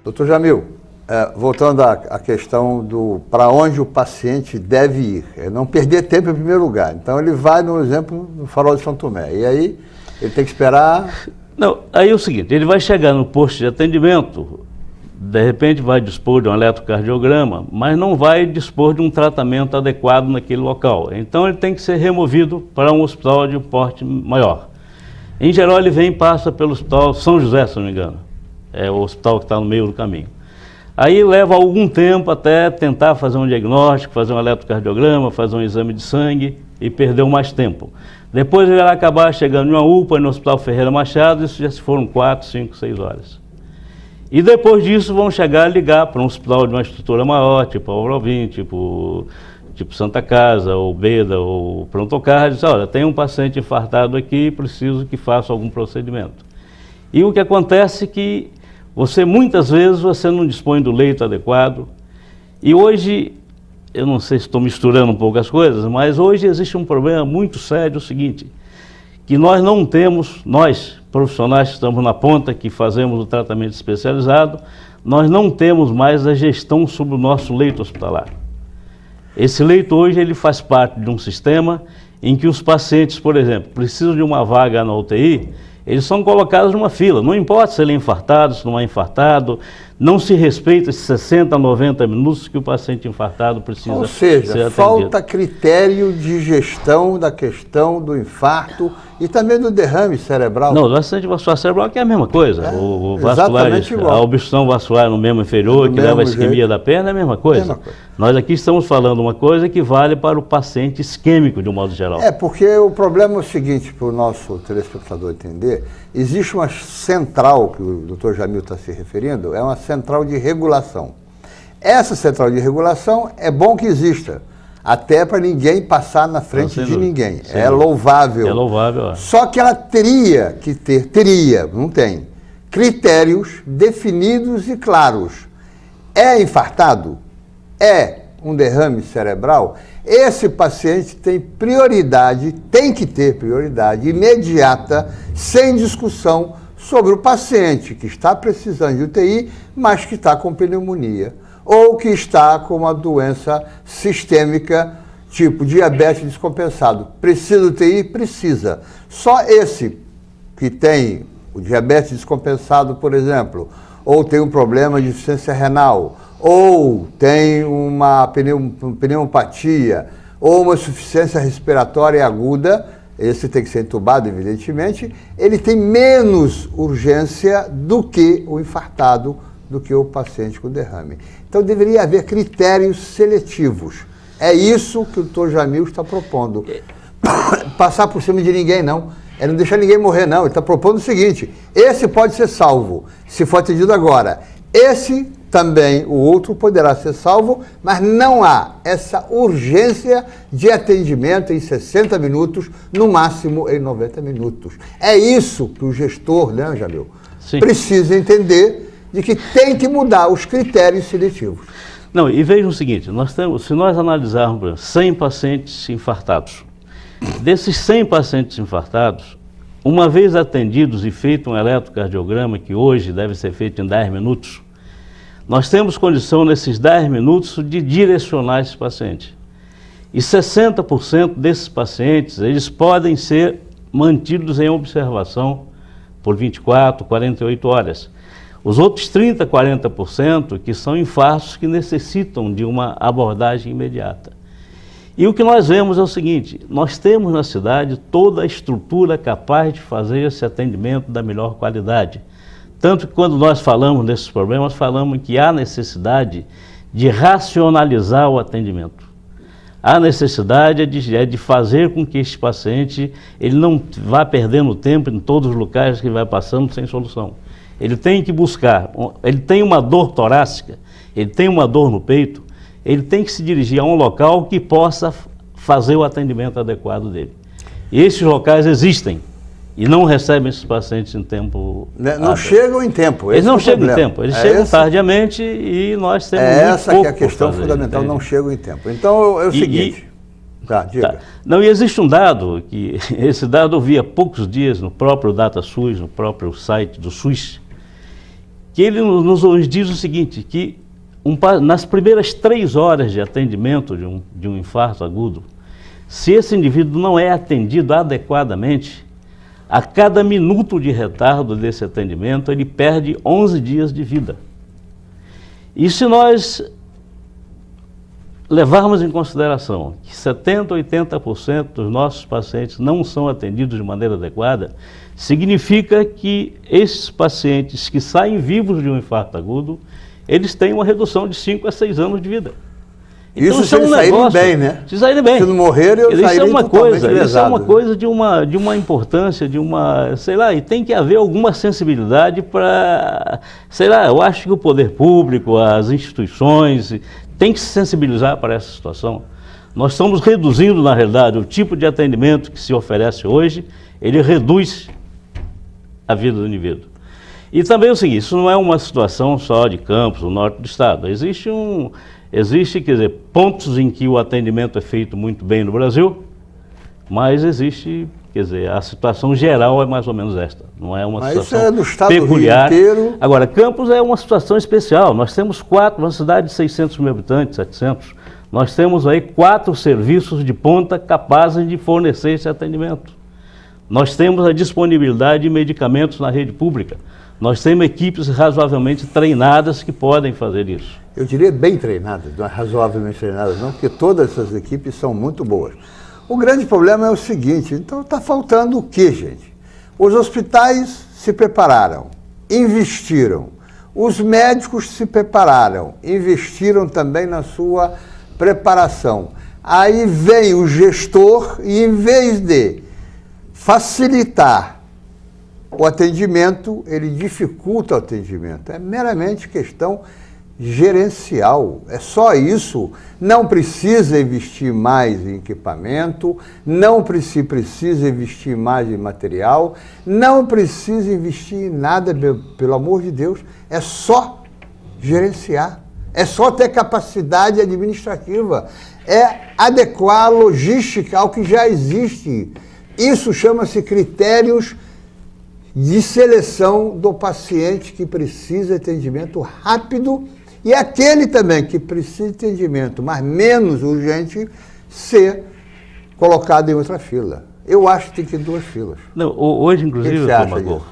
Doutor Jamil, voltando à questão do para onde o paciente deve ir, é não perder tempo em primeiro lugar. Então ele vai, no exemplo, no Farol de São Tomé, e aí ele tem que esperar... Não, aí é o seguinte, ele vai chegar no posto de atendimento, de repente vai dispor de um eletrocardiograma, mas não vai dispor de um tratamento adequado naquele local. Então ele tem que ser removido para um hospital de um porte maior. Em geral ele vem e passa pelo Hospital São José, se não me engano. É o hospital que está no meio do caminho. Aí leva algum tempo até tentar fazer um diagnóstico, fazer um eletrocardiograma, fazer um exame de sangue e perdeu mais tempo. Depois ele vai acabar chegando em uma UPA no Hospital Ferreira Machado, isso já se foram 4, 5, 6 horas. E depois disso vão chegar a ligar para um hospital de uma estrutura maior, tipo Aurovim, tipo Santa Casa, ou Beda, ou Prontocar, e diz, olha, tem um paciente infartado aqui, preciso que faça algum procedimento. E o que acontece é que muitas vezes você não dispõe do leito adequado, e hoje, eu não sei se estou misturando um pouco as coisas, mas hoje existe um problema muito sério, o seguinte, que nós não temos, nós, profissionais que estamos na ponta, que fazemos o tratamento especializado, nós não temos mais a gestão sobre o nosso leito hospitalar. Esse leito hoje ele faz parte de um sistema em que os pacientes, por exemplo, precisam de uma vaga na UTI, eles são colocados numa fila, não importa se ele é infartado, se não é infartado, não se respeita esses 60 a 90 minutos que o paciente infartado precisa ser atendido. Ou seja, falta critério de gestão da questão do infarto e também do derrame cerebral. Não, o acidente vascular cerebral que é a mesma coisa. O vascular, a obstrução vascular no membro inferior, que leva a isquemia da perna, é a mesma coisa. Nós aqui estamos falando uma coisa que vale para o paciente isquêmico, de um modo geral. Porque o problema é o seguinte, para o nosso telespectador entender, existe uma central, que o Dr. Jamil está se referindo, é uma central de regulação. Essa central de regulação é bom que exista, até para ninguém passar na frente de ninguém. É louvável. É louvável. Só que ela teria que ter, não tem, critérios definidos e claros. É infartado? É um derrame cerebral? Esse paciente tem prioridade, tem que ter prioridade imediata, sem discussão, sobre o paciente que está precisando de UTI, mas que está com pneumonia, ou que está com uma doença sistêmica, tipo diabetes descompensado. Precisa de UTI? Precisa. Só esse que tem o diabetes descompensado, por exemplo, ou tem um problema de insuficiência renal, ou tem uma pneumopatia, ou uma insuficiência respiratória aguda, esse tem que ser entubado, evidentemente, ele tem menos urgência do que o infartado, do que o paciente com derrame. Então deveria haver critérios seletivos. É isso que o Dr. Jamil está propondo. Passar por cima de ninguém, não. É não deixar ninguém morrer, não. Ele está propondo o seguinte, esse pode ser salvo, se for atendido agora. Esse também, o outro poderá ser salvo, mas não há essa urgência de atendimento em 60 minutos, no máximo em 90 minutos. É isso que o gestor, né, Jamil, precisa entender, de que tem que mudar os critérios seletivos. Não, e vejam o seguinte, se nós analisarmos 100 pacientes infartados, desses 100 pacientes infartados, uma vez atendidos e feito um eletrocardiograma, que hoje deve ser feito em 10 minutos, nós temos condição nesses 10 minutos de direcionar esses pacientes. E 60% desses pacientes, eles podem ser mantidos em observação por 24, 48 horas. Os outros 30, 40% que são infartos que necessitam de uma abordagem imediata. E o que nós vemos é o seguinte, nós temos na cidade toda a estrutura capaz de fazer esse atendimento da melhor qualidade. Tanto que quando nós falamos desses problemas, falamos que há necessidade de racionalizar o atendimento. Há necessidade de fazer com que este paciente ele não vá perdendo tempo em todos os locais que vai passando sem solução. Ele tem que buscar, ele tem uma dor torácica, ele tem uma dor no peito, ele tem que se dirigir a um local que possa fazer o atendimento adequado dele. E esses locais existem. E não recebem esses pacientes em tempo... Não chegam em tempo. Eles não chegam em tempo, eles chegam tardiamente e nós temos muito essa pouco que é a questão fundamental, não chegam em tempo. Então é o seguinte... diga. Não, e existe um dado, que esse dado eu vi há poucos dias no próprio DataSUS, no próprio site do SUS, que ele nos diz o seguinte, que nas primeiras 3 horas de atendimento de um infarto agudo, se esse indivíduo não é atendido adequadamente, a cada minuto de retardo desse atendimento, ele perde 11 dias de vida. E se nós levarmos em consideração que 70% a 80% dos nossos pacientes não são atendidos de maneira adequada, significa que esses pacientes que saem vivos de um infarto agudo, eles têm uma redução de 5 a 6 anos de vida. Então, isso se eles saírem bem, né? Se saírem bem. Se não morrerem, eu sairia totalmente lesado. Isso é uma coisa de uma importância, sei lá, e tem que haver alguma sensibilidade para, sei lá, eu acho que o poder público, as instituições, tem que se sensibilizar para essa situação. Nós estamos reduzindo, na realidade, o tipo de atendimento que se oferece hoje, ele reduz a vida do indivíduo. E também é o seguinte, isso não é uma situação só de Campos, no norte do estado. Existe, quer dizer, pontos em que o atendimento é feito muito bem no Brasil, mas existe, quer dizer, a situação geral é mais ou menos esta. Não é uma situação é no estado peculiar. Do Rio inteiro. Agora, Campos é uma situação especial. Nós temos uma cidade de 600 mil habitantes, 700. Nós temos aí 4 serviços de ponta capazes de fornecer esse atendimento. Nós temos a disponibilidade de medicamentos na rede pública. Nós temos equipes razoavelmente treinadas que podem fazer isso. Eu diria bem treinadas, não é razoavelmente treinadas não, porque todas essas equipes são muito boas. O grande problema é o seguinte, então está faltando o quê, gente? Os hospitais se prepararam, investiram, os médicos se prepararam, investiram também na sua preparação. Aí vem o gestor e, em vez de facilitar o atendimento, ele dificulta o atendimento. É meramente questão gerencial, é só isso. Não precisa investir mais em equipamento, não precisa investir mais em material, não precisa investir em nada, pelo amor de Deus, é só gerenciar, é só ter capacidade administrativa, é adequar a logística ao que já existe. Isso chama-se critérios de seleção do paciente que precisa de atendimento rápido e aquele também que precisa de atendimento, mas menos urgente, ser colocado em outra fila. Eu acho que tem que ter 2 filas. Não, hoje, inclusive,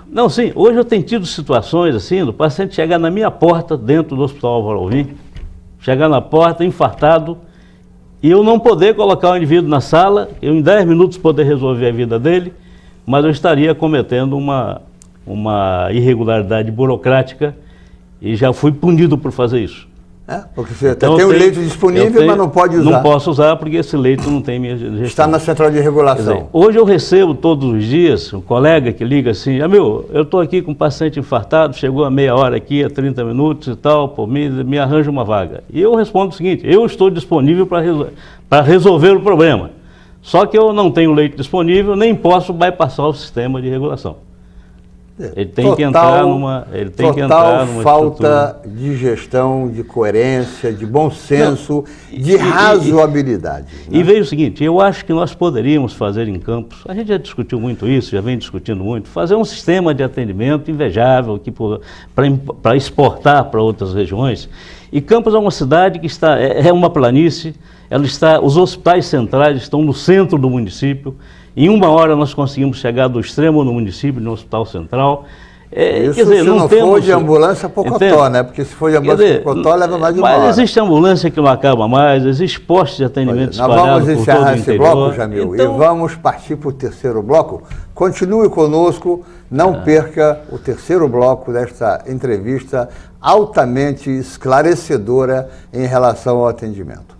não, sim, hoje eu tenho tido situações assim, do paciente chegar na minha porta, dentro do Hospital Álvaro Alvim, chegar na porta, infartado, e eu não poder colocar o indivíduo na sala, eu em 10 minutos poder resolver a vida dele, mas eu estaria cometendo uma irregularidade burocrática e já fui punido por fazer isso. Porque você então, tem um leito disponível, mas não pode usar. Não posso usar porque esse leito não tem minha gestão. Está na central de regulação. Quer dizer, hoje eu recebo todos os dias um colega que liga assim, eu estou aqui com um paciente infartado, chegou a meia hora aqui, a 30 minutos e tal, me arranja uma vaga. E eu respondo o seguinte, eu estou disponível para resolver o problema. Só que eu não tenho leito disponível, nem posso bypassar o sistema de regulação. Ele tem que entrar numa falta de gestão, de coerência, de bom senso, de razoabilidade. E veja o seguinte, eu acho que nós poderíamos fazer em Campos, a gente já discutiu muito isso, já vem discutindo muito, fazer um sistema de atendimento invejável para exportar para outras regiões. E Campos é uma cidade que é uma planície, os hospitais centrais estão no centro do município. Em 1 hora nós conseguimos chegar do extremo do município, no hospital central. Isso quer dizer, se não for de ambulância Pocotó, né? Porque se for de ambulância Pocotó, leva mais de 1 hora. Mas existe ambulância que não acaba mais, existe postos de atendimento espalhados por todo o interior. Nós vamos encerrar esse bloco, Jamil, então, e vamos partir para o 3º bloco. Continue conosco, não perca o 3º bloco desta entrevista altamente esclarecedora em relação ao atendimento.